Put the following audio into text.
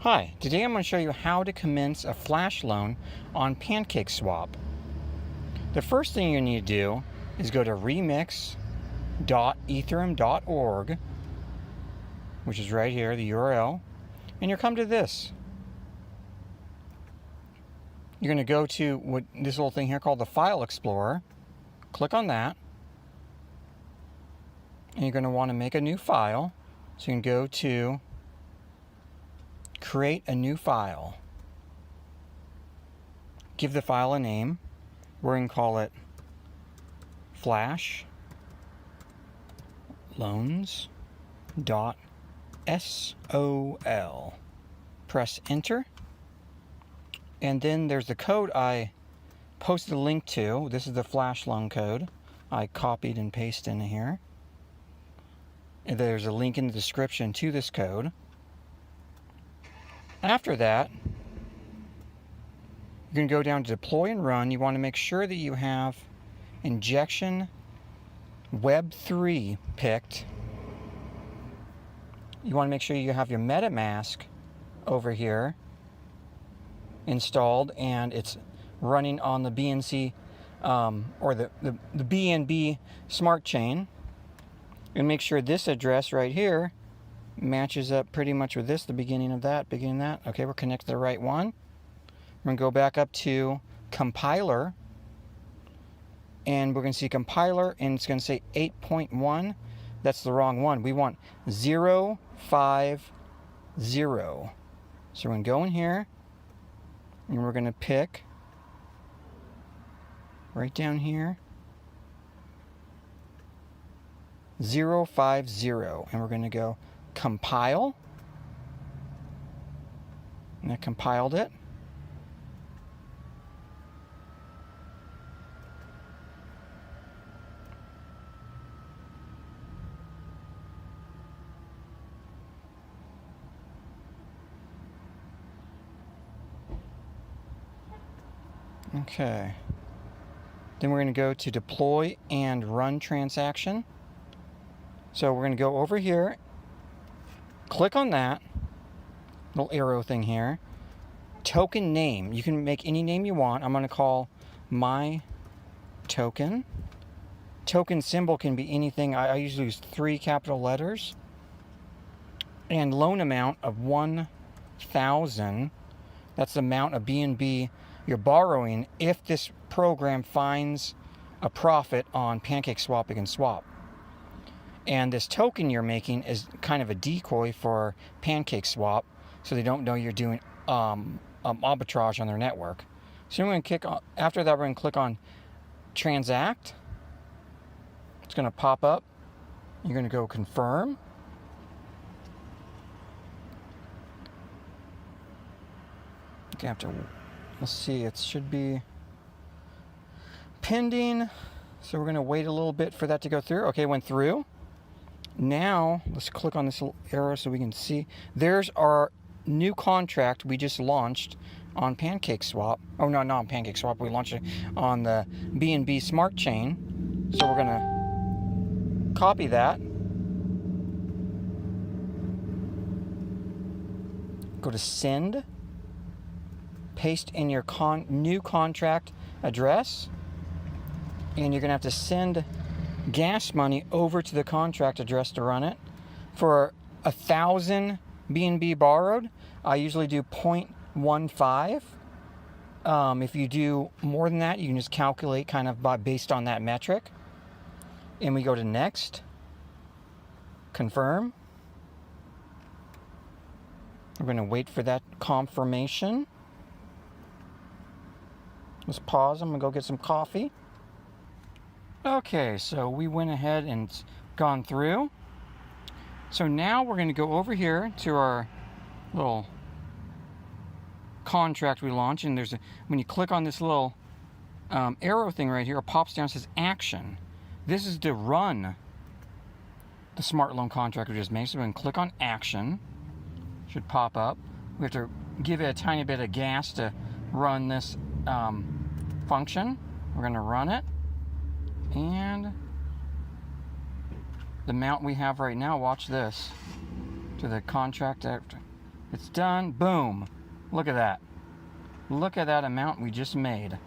Hi, today I'm going to show you how to commence a flash loan on PancakeSwap. The first thing you need to do is go to remix.ethereum.org, which is right here, the URL, and you'll come to this. You're going to go to this little thing here called the File Explorer. Click on that, and you're going to want to make a new file. So you can go to Create a new file. Give the file a name. We're going to call it flashloans.sol. Press enter. And then there's the code I posted a link to. This is the flash loan code. I copied and pasted in here. And there's a link in the description to this code. After that, you're going to go down to deploy and run. You want to make sure that you have injection web 3 picked. You want to make sure you have your MetaMask over here installed and it's running on the BNC or the BNB Smartchain. And make sure this address right here matches up pretty much with this, the beginning of that. Okay, we're connected to the right one. We're going to go back up to Compilar, and we're going to see Compiler, and it's going to say 8.1. That's the wrong one. We want 050. So we're going to go in here, and we're going to pick right down here 050, and we're going to go compile, and that compiled it. Okay. Then we're going to go to deploy and run transaction. So we're going to go over here, click on that little arrow thing here. Token name. You can make any name you want. I'm going to call my token. Token symbol can be anything. I usually use 3 capital letters. And loan amount of 1,000. That's the amount of BNB you're borrowing if this program finds a profit on PancakeSwap and swap. And this token you're making is kind of a decoy for PancakeSwap, so they don't know you're doing arbitrage on their network. So we're going to click on, after that, we're going to click on transact. It's going to pop up. You're going to go confirm. You have to, let's see, it should be pending. So we're going to wait a little bit for that to go through. Okay, it went through. Now, let's click on this little arrow so we can see. There's our new contract we just launched on PancakeSwap. Oh, no, not on PancakeSwap. We launched it on the BNB Smartchain. So we're going to copy that. Go to send. Paste in your new contract address. And you're going to have to send gas money over to the contract address to run it. For 1,000 BNB borrowed, I usually do 0.15. If you do more than that, you can just calculate kind of based on that metric. And we go to next, confirm. We're going to wait for that confirmation. Let's pause. I'm going to go get some coffee. Okay, so we went ahead and gone through. So now we're going to go over here to our little contract we launched, and when you click on this little arrow thing right here, it pops down and says action. This is to run the smart loan contract we just made. So we're going to click on action. Should pop up. We have to give it a tiny bit of gas to run this function. We're going to run it. And the amount we have right now, watch this, to the contract It's done. Boom. Look at that. Look at that amount we just made.